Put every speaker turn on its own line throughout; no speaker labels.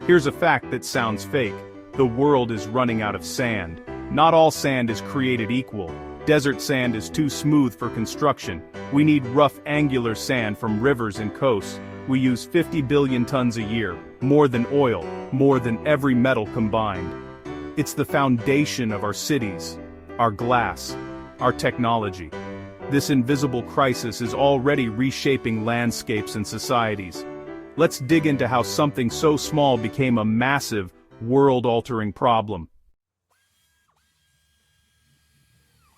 Here's a fact that sounds fake. The world is running out of sand. Not all sand is created equal. Desert sand is too smooth for construction. We need rough, angular sand from rivers and coasts. We use 50 billion tons a year, more than oil, more than every metal combined. It's the foundation of our cities, our glass, our technology. This invisible crisis is already reshaping landscapes and societies. Let's dig into how something so small became a massive, world-altering problem.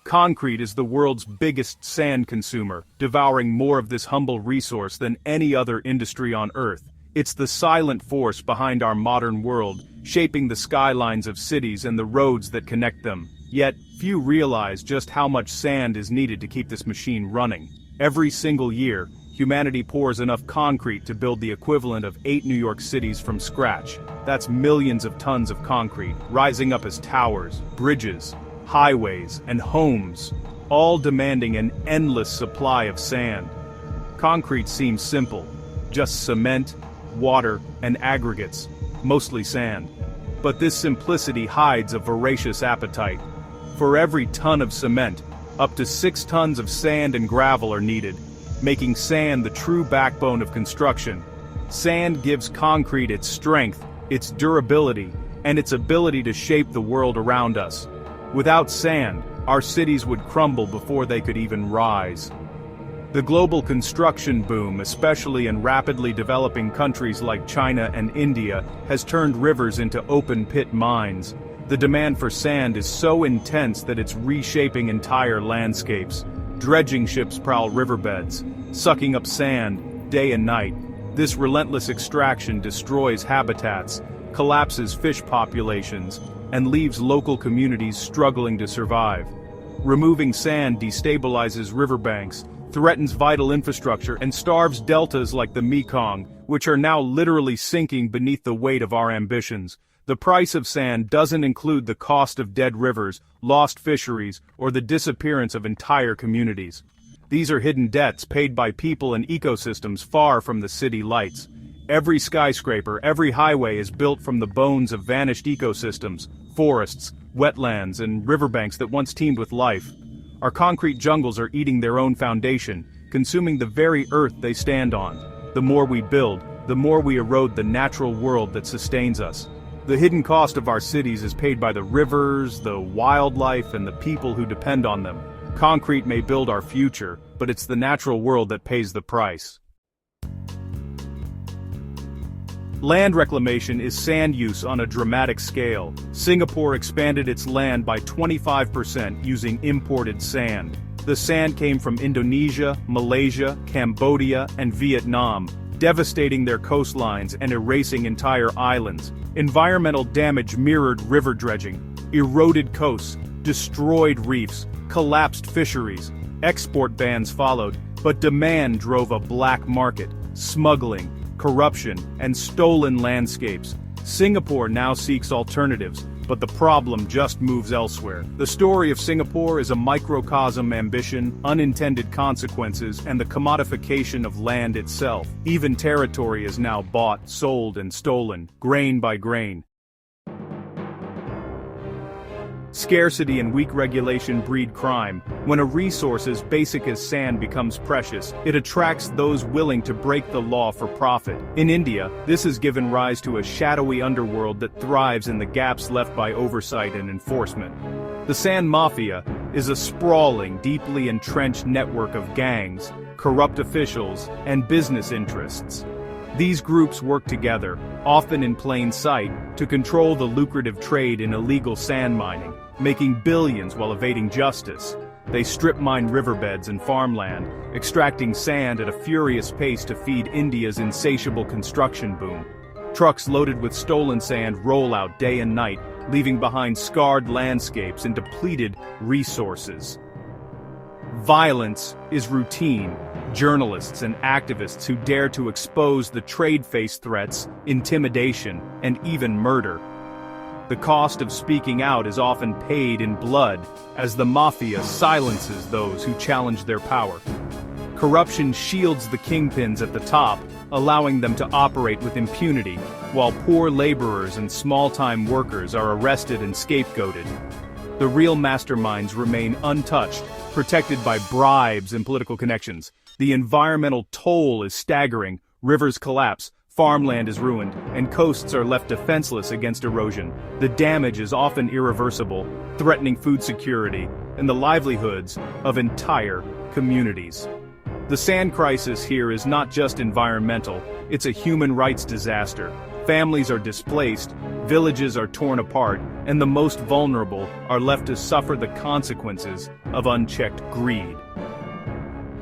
Concrete is the world's biggest sand consumer, devouring more of this humble resource than any other industry on Earth. It's the silent force behind our modern world, shaping the skylines of cities and the roads that connect them. Yet, few realize just how much sand is needed to keep this machine running. Every single year, humanity pours enough concrete to build the equivalent of 8 New York cities from scratch. That's millions of tons of concrete, rising up as towers, bridges, highways, and homes, all demanding an endless supply of sand. Concrete seems simple, just cement, water, and aggregates, mostly sand. But this simplicity hides a voracious appetite. For every ton of cement, up to 6 tons of sand and gravel are needed, making sand the true backbone of construction. Sand gives concrete its strength, its durability, and its ability to shape the world around us. Without sand, our cities would crumble before they could even rise. The global construction boom, especially in rapidly developing countries like China and India, has turned rivers into open-pit mines. The demand for sand is so intense that it's reshaping entire landscapes. Dredging ships prowl riverbeds, sucking up sand, day and night. This relentless extraction destroys habitats, collapses fish populations, and leaves local communities struggling to survive. Removing sand destabilizes riverbanks, threatens vital infrastructure, and starves deltas like the Mekong, which are now literally sinking beneath the weight of our ambitions. The price of sand doesn't include the cost of dead rivers, lost fisheries, or the disappearance of entire communities. These are hidden debts paid by people and ecosystems far from the city lights. Every skyscraper, every highway is built from the bones of vanished ecosystems, forests, wetlands, and riverbanks that once teemed with life. Our concrete jungles are eating their own foundation, consuming the very earth they stand on. The more we build, the more we erode the natural world that sustains us. The hidden cost of our cities is paid by the rivers, the wildlife, and the people who depend on them. Concrete may build our future, but it's the natural world that pays the price. Land reclamation is sand use on a dramatic scale. Singapore expanded its land by 25% using imported sand. The sand came from Indonesia, Malaysia, Cambodia, and Vietnam, devastating their coastlines and erasing entire islands. Environmental damage mirrored river dredging, eroded coasts, destroyed reefs, collapsed fisheries. Export bans followed, but demand drove a black market, smuggling, corruption, and stolen landscapes. Singapore now seeks alternatives, but the problem just moves elsewhere. The story of Singapore is a microcosm ambition, unintended consequences, and the commodification of land itself. Even territory is now bought, sold, and stolen, grain by grain. Scarcity and weak regulation breed crime. When a resource as basic as sand becomes precious, it attracts those willing to break the law for profit. In India, this has given rise to a shadowy underworld that thrives in the gaps left by oversight and enforcement. The sand mafia is a sprawling, deeply entrenched network of gangs, corrupt officials, and business interests. These groups work together, often in plain sight, to control the lucrative trade in illegal sand mining, making billions while evading justice. They strip mine riverbeds and farmland, extracting sand at a furious pace to feed India's insatiable construction boom. Trucks loaded with stolen sand roll out day and night, leaving behind scarred landscapes and depleted resources. Violence is routine. Journalists and activists who dare to expose the trade face threats, intimidation, and even murder. The cost of speaking out is often paid in blood, as the mafia silences those who challenge their power. Corruption shields the kingpins at the top, allowing them to operate with impunity, while poor laborers and small-time workers are arrested and scapegoated. The real masterminds remain untouched, protected by bribes and political connections. The environmental toll is staggering, rivers collapse, farmland is ruined, and coasts are left defenseless against erosion. The damage is often irreversible, threatening food security and the livelihoods of entire communities. The sand crisis here is not just environmental, it's a human rights disaster. Families are displaced, villages are torn apart, and the most vulnerable are left to suffer the consequences of unchecked greed.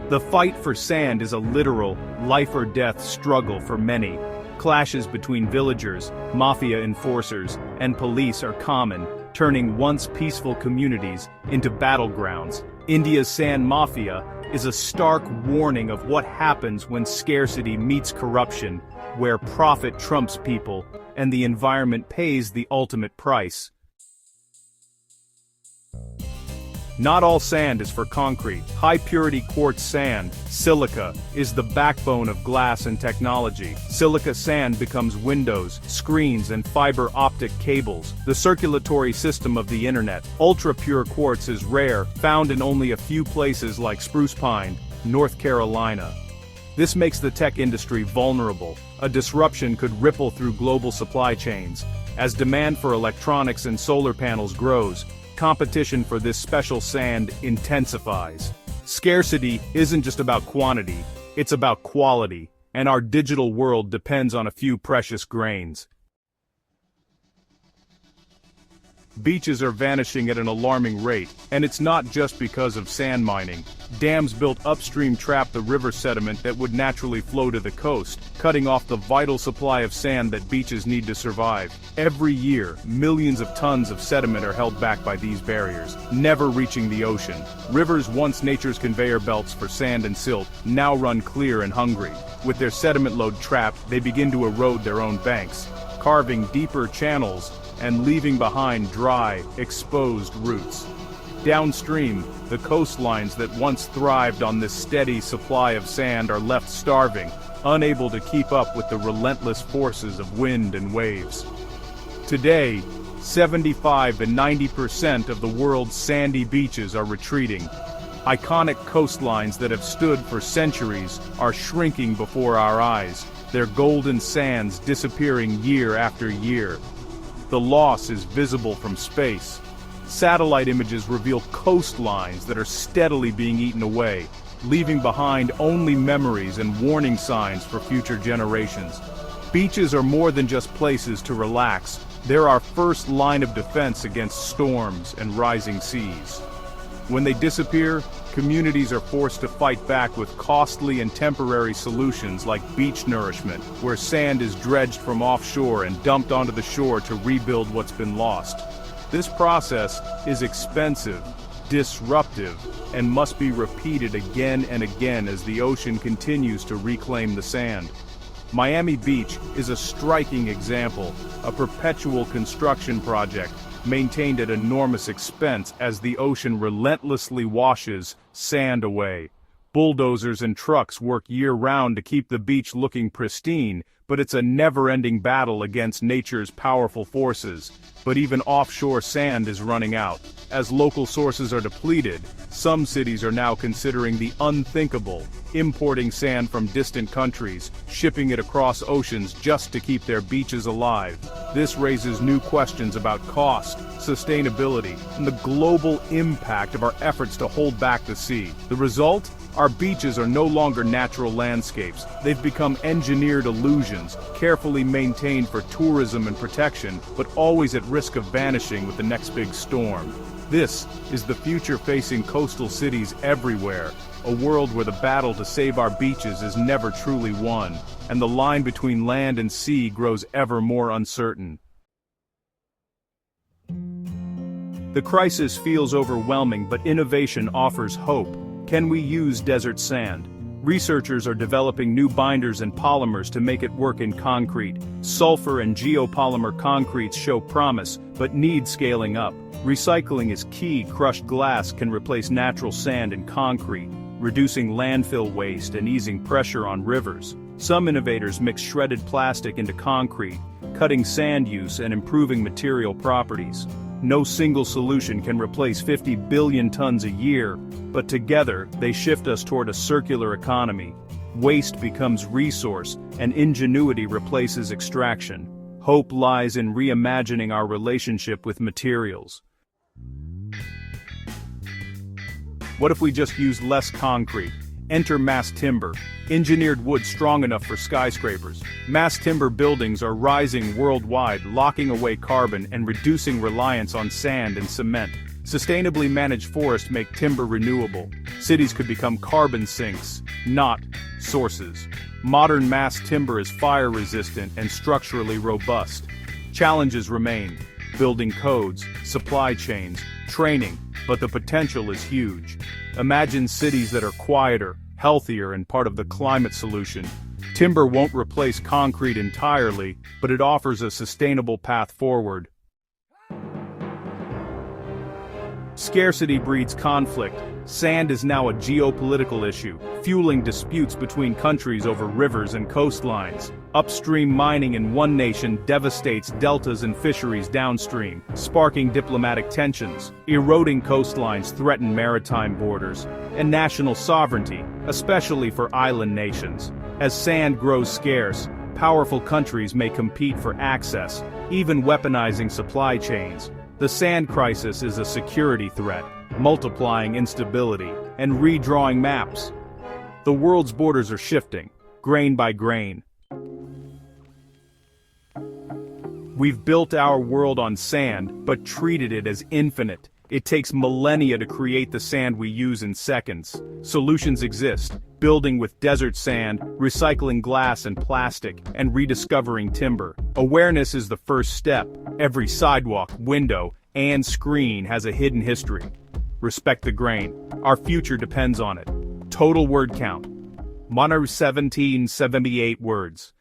The fight for sand is a literal, life-or-death struggle for many. Clashes between villagers, mafia enforcers, and police are common, turning once peaceful communities into battlegrounds. India's sand mafia is a stark warning of what happens when scarcity meets corruption, where profit trumps people, and the environment pays the ultimate price. Not all sand is for concrete. High-purity quartz sand, silica, is the backbone of glass and technology. Silica sand becomes windows, screens, and fiber optic cables, the circulatory system of the internet. Ultra-pure quartz is rare, found in only a few places like Spruce Pine, North Carolina. This makes the tech industry vulnerable. A disruption could ripple through global supply chains. As demand for electronics and solar panels grows, competition for this special sand intensifies. Scarcity isn't just about quantity, it's about quality, and our digital world depends on a few precious grains. Beaches are vanishing at an alarming rate, and it's not just because of sand mining. Dams built upstream trap the river sediment that would naturally flow to the coast, cutting off the vital supply of sand that beaches need to survive. Every year, millions of tons of sediment are held back by these barriers, never reaching the ocean. Rivers, once nature's conveyor belts for sand and silt, now run clear and hungry. With their sediment load trapped, they begin to erode their own banks, carving deeper channels and leaving behind dry, exposed roots. Downstream, the coastlines that once thrived on this steady supply of sand are left starving, unable to keep up with the relentless forces of wind and waves. Today, 75 to 90% of the world's sandy beaches are retreating. Iconic coastlines that have stood for centuries are shrinking before our eyes, their golden sands disappearing year after year. The loss is visible from space. Satellite images reveal coastlines that are steadily being eaten away, leaving behind only memories and warning signs for future generations. Beaches are more than just places to relax. They're our first line of defense against storms and rising seas. When they disappear, communities are forced to fight back with costly and temporary solutions like beach nourishment, where sand is dredged from offshore and dumped onto the shore to rebuild what's been lost. This process is expensive, disruptive, and must be repeated again and again as the ocean continues to reclaim the sand. Miami Beach is a striking example, a perpetual construction project maintained at enormous expense as the ocean relentlessly washes sand away. Bulldozers and trucks work year-round to keep the beach looking pristine, but it's a never-ending battle against nature's powerful forces. But even offshore sand is running out. As local sources are depleted, some cities are now considering the unthinkable, importing sand from distant countries, shipping it across oceans just to keep their beaches alive. This raises new questions about cost, sustainability, and the global impact of our efforts to hold back the sea. The result? Our beaches are no longer natural landscapes. They've become engineered illusions, carefully maintained for tourism and protection, but always at risk of vanishing with the next big storm. This is the future facing coastal cities everywhere, a world where the battle to save our beaches is never truly won, and the line between land and sea grows ever more uncertain. The crisis feels overwhelming, but innovation offers hope. Can we use desert sand? Researchers are developing new binders and polymers to make it work in concrete. Sulfur and geopolymer concretes show promise, but need scaling up. Recycling is key. Crushed glass can replace natural sand and concrete, reducing landfill waste and easing pressure on rivers. Some innovators mix shredded plastic into concrete, cutting sand use and improving material properties. No single solution can replace 50 billion tons a year, but together they shift us toward a circular economy. Waste becomes resource, and ingenuity replaces extraction. Hope lies in reimagining our relationship with materials. What if we just used less concrete? Enter mass timber, engineered wood strong enough for skyscrapers. Mass timber buildings are rising worldwide, locking away carbon and reducing reliance on sand and cement. Sustainably managed forests make timber renewable. Cities could become carbon sinks, not sources. Modern mass timber is fire-resistant and structurally robust. Challenges remain: building codes, supply chains, training, but the potential is huge. Imagine cities that are quieter, healthier, and part of the climate solution. Timber won't replace concrete entirely, but it offers a sustainable path forward. Scarcity breeds conflict. Sand is now a geopolitical issue, fueling disputes between countries over rivers and coastlines. Upstream mining in one nation devastates deltas and fisheries downstream, sparking diplomatic tensions. Eroding coastlines threaten maritime borders and national sovereignty, especially for island nations. As sand grows scarce, powerful countries may compete for access, even weaponizing supply chains. The sand crisis is a security threat, multiplying instability and redrawing maps. The world's borders are shifting, grain by grain. We've built our world on sand, but treated it as infinite. It takes millennia to create the sand we use in seconds. Solutions exist: building with desert sand, recycling glass and plastic, and rediscovering timber. Awareness is the first step. Every sidewalk, window, and screen has a hidden history. Respect the grain. Our future depends on it. Total word count: 1778 words.